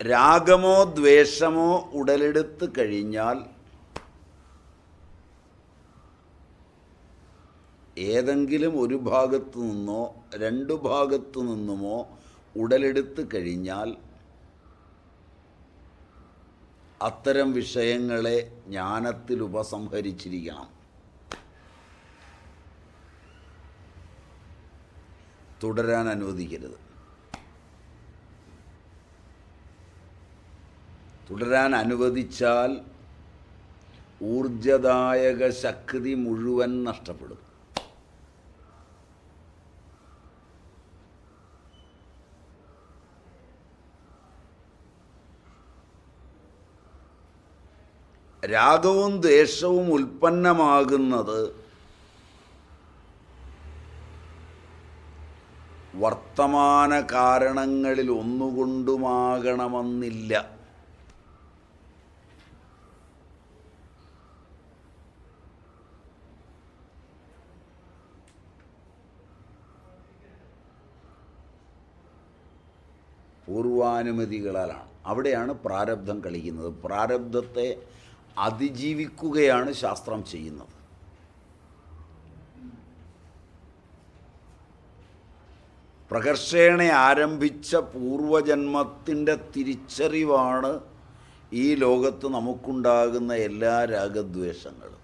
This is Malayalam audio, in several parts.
രാഗമോ ദ്വേഷമോ ഉടലെടുത്ത് കഴിഞ്ഞാൽ ഏതെങ്കിലും ഒരു ഭാഗത്തു നിന്നോ രണ്ടു ഭാഗത്തു നിന്നുമോ ഉടലെടുത്ത് കഴിഞ്ഞാൽ അത്തരം വിഷയങ്ങളെ ജ്ഞാനത്തിൽ ഉപസംഹരിച്ചിരിക്കണം. തുടരാൻ അനുവദിക്കരുത്. തുടരാൻ അനുവദിച്ചാൽ ഊർജദായക ശക്തി മുഴുവൻ നഷ്ടപ്പെടും. രാഗവും ദ്വേഷവും ഉൽപ്പന്നമാകുന്നത് വർത്തമാന കാരണങ്ങളിൽ ഒന്നുകൊണ്ടുമാകണമെന്നില്ല. പൂർവാനുമതികളാലാണ്. അവിടെയാണ് പ്രാരബ്ധം കളിക്കുന്നത്. പ്രാരബ്ധത്തെ അതിജീവിക്കുകയാണ് ശാസ്ത്രം ചെയ്യുന്നത്. പ്രകർഷേണ ആരംഭിച്ച പൂർവജന്മത്തിൻ്റെ തിരിച്ചറിവാണ് ഈ ലോകത്ത് നമുക്കുണ്ടാകുന്ന എല്ലാ രാഗദ്വേഷങ്ങളും.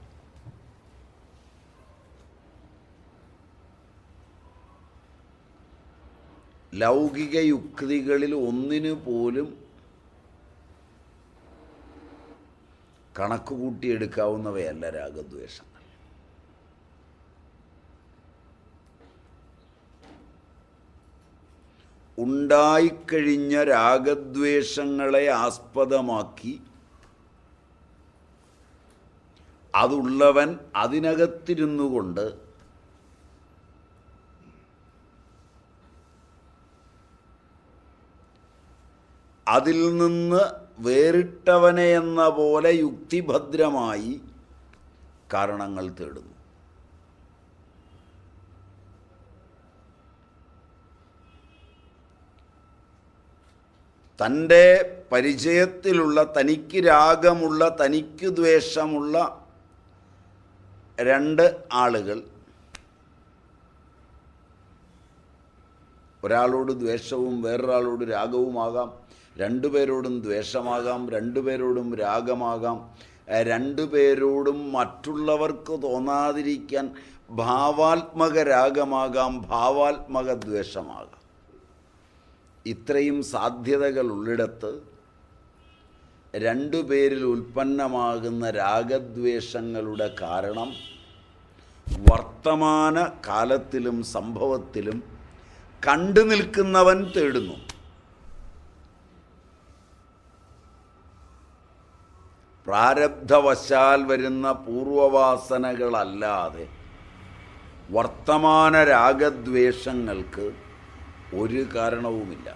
ലൗകിക യുക്തികളിൽ ഒന്നിനു പോലും കണക്ക് കൂട്ടിയെടുക്കാവുന്നവയല്ല രാഗദ്വേഷങ്ങൾ. ഉണ്ടായിക്കഴിഞ്ഞ രാഗദ്വേഷങ്ങളെ ആസ്പദമാക്കി അതുള്ളവൻ അതിനകത്തിരുന്നു കൊണ്ട് അതിൽ നിന്ന് വേറിട്ടവനെ എന്ന പോലെ യുക്തിഭദ്രമായി കാരണങ്ങൾ തേടുന്നു. തൻ്റെ പരിചയത്തിലുള്ള തനിക്ക് രാഗമുള്ള തനിക്ക് ദ്വേഷമുള്ള രണ്ട് ആളുകൾ, ഒരാളോട് ദ്വേഷവും വേറൊരാളോട് രാഗവുമാകാം, രണ്ടുപേരോടും ദ്വേഷമാകാം, രണ്ടുപേരോടും രാഗമാകാം, രണ്ടുപേരോടും മറ്റുള്ളവർക്ക് തോന്നാതിരിക്കാൻ ഭാവാത്മക രാഗമാകാം, ഭാവാത്മക ദ്വേഷമാകാം. ഇത്രയും സാധ്യതകളുള്ളിടത്ത് രണ്ടുപേരിൽ ഉൽപ്പന്നമാകുന്ന രാഗദ്വേഷങ്ങളുടെ കാരണം വർത്തമാന കാലത്തിലും സംഭവത്തിലും കണ്ടു നിൽക്കുന്നവൻ തേടുന്നു. പ്രാരബ്ധവശാൽ വരുന്ന പൂർവവാസനകളല്ലാതെ വർത്തമാന രാഗദ്വേഷങ്ങൾക്ക് ഒരു കാരണവുമില്ല.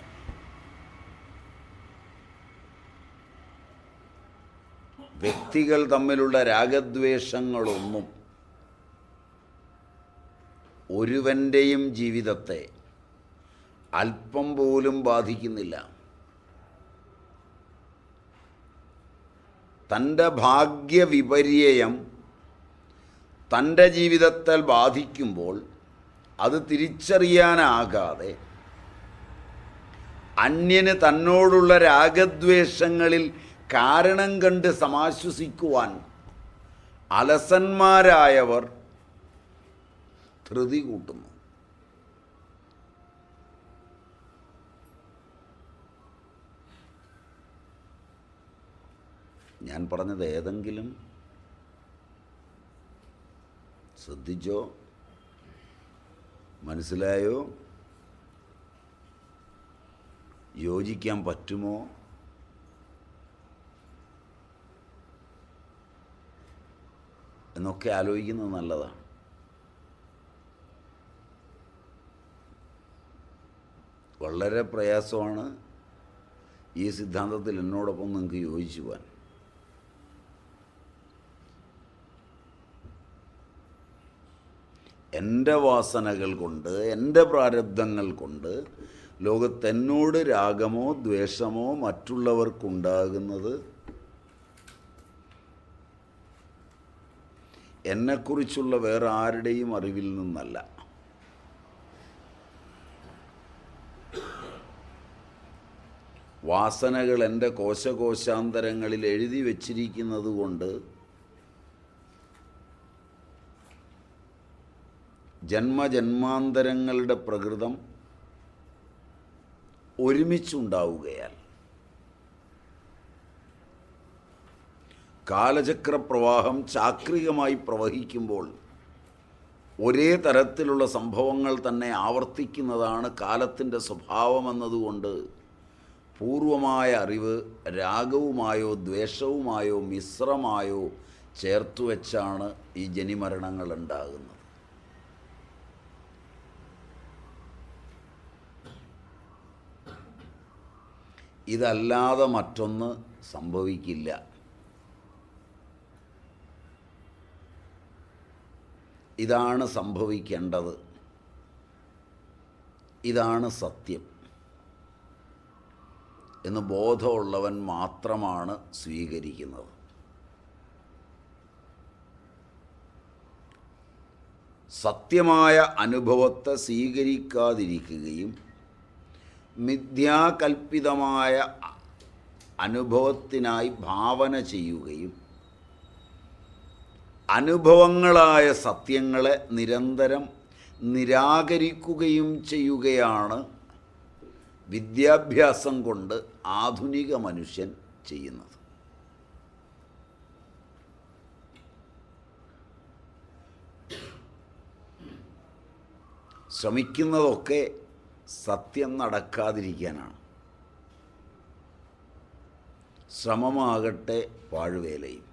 വ്യക്തികൾ തമ്മിലുള്ള രാഗദ്വേഷങ്ങളൊന്നും ഒരുവൻ്റെയും ജീവിതത്തെ അല്പം പോലും ബാധിക്കുന്നില്ല. തൻ്റെ ഭാഗ്യവിപര്യം തൻ്റെ ജീവിതത്തിൽ ബാധിക്കുമ്പോൾ അത് തിരിച്ചറിയാനാകാതെ അന്യന് തന്നോടുള്ള രാഗദ്വേഷങ്ങളിൽ കാരണം കണ്ട് സമാശ്വസിക്കുവാൻ അലസന്മാരായവർ ധൃതി കൂട്ടുന്നു. ഞാൻ പറഞ്ഞത് ഏതെങ്കിലും ശ്രദ്ധിച്ചോ? മനസ്സിലായോ? യോജിക്കാൻ പറ്റുമോ? എന്നൊക്കെ ആലോചിക്കുന്നത് നല്ലതാണ്. വളരെ പ്രയാസമാണ് ഈ സിദ്ധാന്തത്തിൽ എന്നോടൊപ്പം നിങ്ങൾക്ക് യോജിച്ചു പോകാൻ. എൻ്റെ വാസനകൾ കൊണ്ട്, എൻ്റെ പ്രാരബ്ധങ്ങൾ കൊണ്ട് ലോകത്തെന്നോട് രാഗമോ ദ്വേഷമോ മറ്റുള്ളവർക്കുണ്ടാകുന്നത് എന്നെക്കുറിച്ചുള്ള വേറെ ആരുടെയും അറിവിൽ നിന്നല്ല. വാസനകൾ എൻ്റെ കോശകോശാന്തരങ്ങളിൽ എഴുതി വച്ചിരിക്കുന്നത് കൊണ്ട് ജന്മജന്മാന്തരങ്ങളുടെ പ്രകൃതം ഒരുമിച്ചുണ്ടാവുകയാൽ കാലചക്രപ്രവാഹം ചാക്രികമായി പ്രവഹിക്കുമ്പോൾ ഒരേ തരത്തിലുള്ള സംഭവങ്ങൾ തന്നെ ആവർത്തിക്കുന്നതാണ് കാലത്തിൻ്റെ സ്വഭാവമെന്നതുകൊണ്ട് പൂർവമായ അറിവ് രാഗവുമായോ ദ്വേഷവുമായോ മിശ്രമായോ ചേർത്തുവെച്ചാണ് ഈ ജനിമരണങ്ങൾ ഉണ്ടാകുന്നത്. ഇതല്ലാതെ മറ്റൊന്ന് സംഭവിക്കില്ല. ഇതാണ് സംഭവിക്കേണ്ടത്, ഇതാണ് സത്യം എന്ന് ബോധമുള്ളവൻ മാത്രമാണ് സ്വീകരിക്കുന്നത്. സത്യമായ അനുഭവത്തെ സ്വീകരിക്കാതിരിക്കുകയും മിഥ്യാകൽപ്പിതമായ അനുഭവത്തിനായി ഭാവന ചെയ്യുകയും അനുഭവങ്ങളായ സത്യങ്ങളെ നിരന്തരം നിരാകരിക്കുകയും ചെയ്യുകയാണ് വിദ്യാഭ്യാസം കൊണ്ട് ആധുനിക മനുഷ്യൻ ചെയ്യുന്നത്. ശ്രമിക്കുന്നതൊക്കെ സത്യം നടക്കാതിരിക്കാനാണ്. ശ്രമമാകട്ടെ പാഴ്വേലയും.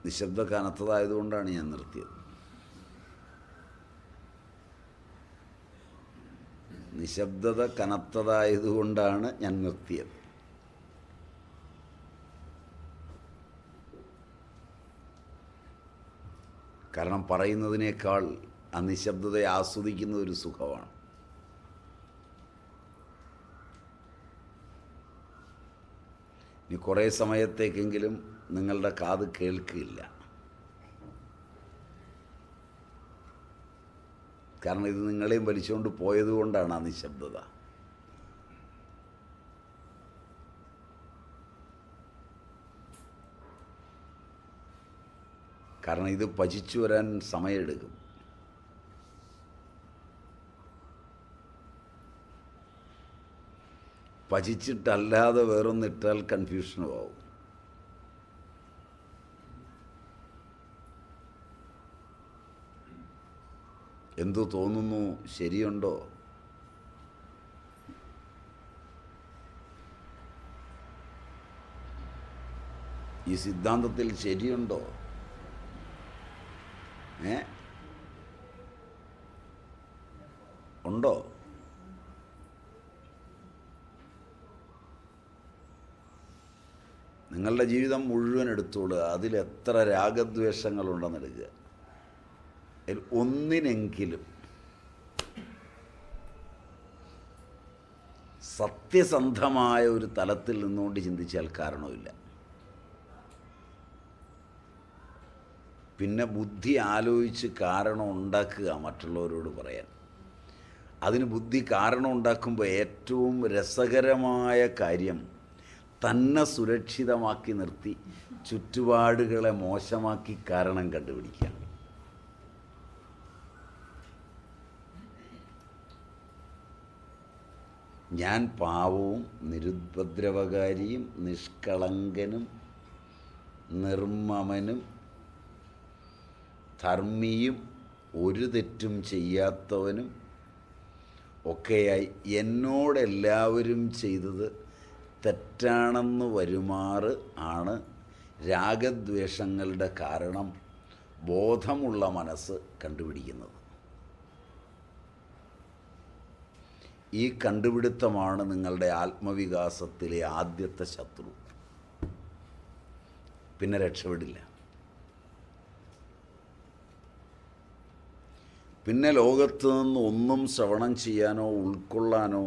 നിശബ്ദ കനത്തതായതുകൊണ്ടാണ് ഞാൻ നിർത്തിയത്. നിശബ്ദത കനത്തതായതുകൊണ്ടാണ് ഞാൻ നിർത്തിയത്. കാരണം പറയുന്നതിനേക്കാൾ ആ നിശബ്ദതയെ ആസ്വദിക്കുന്ന ഒരു സുഖമാണ്. ഇനി കുറേ സമയത്തേക്കെങ്കിലും നിങ്ങളുടെ കാത് കേൾക്കില്ല. കാരണം ഇത് നിങ്ങളെയും വലിച്ചുകൊണ്ട് പോയതുകൊണ്ടാണ് ആ നിശബ്ദത. കാരണം ഇത് പചിച്ചു വരാൻ സമയമെടുക്കും. പചിച്ചിട്ടല്ലാതെ വേറൊന്നിട്ടാൽ കൺഫ്യൂഷനും ആവും. എന്തു തോന്നുന്നു? ശരിയുണ്ടോ? ഈ സിദ്ധാന്തത്തിൽ ശരിയുണ്ടോ? ഉണ്ടോ? നിങ്ങളുടെ ജീവിതം മുഴുവൻ എടുത്തോളുക. അതിലെത്ര രാഗദ്വേഷങ്ങളുണ്ടെന്ന് എടുക്കുക. അതിൽ ഒന്നിനെങ്കിലും സത്യസന്ധമായ ഒരു തലത്തിൽ നിന്നുകൊണ്ട് ചിന്തിച്ചാൽ കാരണമില്ല. പിന്നെ ബുദ്ധി ആലോചിച്ച് കാരണം ഉണ്ടാക്കുക മറ്റുള്ളവരോട് പറയാൻ. അതിന് ബുദ്ധി കാരണം ഉണ്ടാക്കുമ്പോൾ ഏറ്റവും രസകരമായ കാര്യം തന്നെ സുരക്ഷിതമാക്കി നിർത്തി ചുറ്റുപാടുകളെ മോശമാക്കി കാരണം കണ്ടുപിടിക്കുക. ഞാൻ പാവവും നിരുപദ്രവകാരിയും നിഷ്കളങ്കനും നിർമ്മമനും ധർമ്മിയും ഒരു തെറ്റും ചെയ്യാത്തവനും ഒക്കെയായി എന്നോടെല്ലാവരും ചെയ്തത് തെറ്റാണെന്ന് വരുമാറ് ആണ് രാഗദ്വേഷങ്ങളുടെ കാരണം ബോധമുള്ള മനസ്സ് കണ്ടുപിടിക്കുന്നത്. ഈ കണ്ടുപിടുത്തമാണ് നിങ്ങളുടെ ആത്മവികാസത്തിലെ ആദ്യത്തെ ശത്രു. പിന്നെ രക്ഷപ്പെടില്ല. പിന്നെ ലോകത്ത് നിന്ന് ഒന്നും ശ്രവണം ചെയ്യാനോ ഉൾക്കൊള്ളാനോ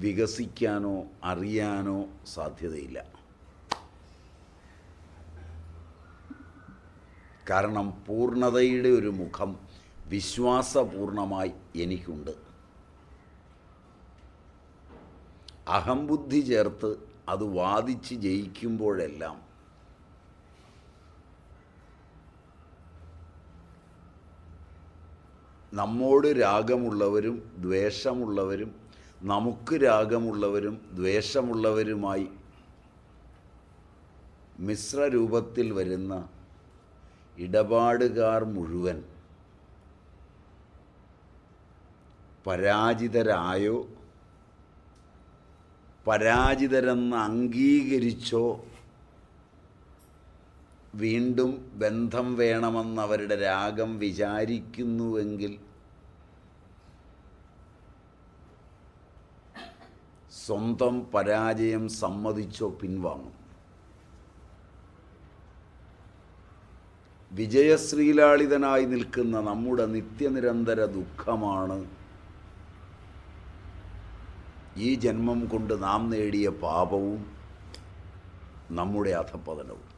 വികസിക്കാനോ അറിയാനോ സാധ്യതയില്ല. കാരണം പൂർണ്ണതയുടെ ഒരു മുഖം വിശ്വാസപൂർണമായി എനിക്കുണ്ട്. അഹംബുദ്ധി ചേർത്ത് അത് വാദിച്ച് ജയിക്കുമ്പോഴെല്ലാം നമ്മോട് രാഗമുള്ളവരും ദ്വേഷമുള്ളവരും നമുക്ക് രാഗമുള്ളവരും ദ്വേഷമുള്ളവരുമായി മിശ്രരൂപത്തിൽ വരുന്ന ഇടപാടുകാർ മുഴുവൻ പരാജിതരായോ പരാജിതരെന്ന് അംഗീകരിച്ചോ വീണ്ടും ബന്ധം വേണമെന്നവരുടെ രാഗം വിചാരിക്കുന്നുവെങ്കിൽ സ്വന്തം പരാജയം സമ്മതിച്ചോ പിൻവാങ്ങും. വിജയശ്രീലാളിതനായി നിൽക്കുന്ന നമ്മുടെ നിത്യനിരന്തര ദുഃഖമാണ് ഈ ജന്മം കൊണ്ട് നാം നേടിയ പാപവും നമ്മുടെ അധപ്പതനവും.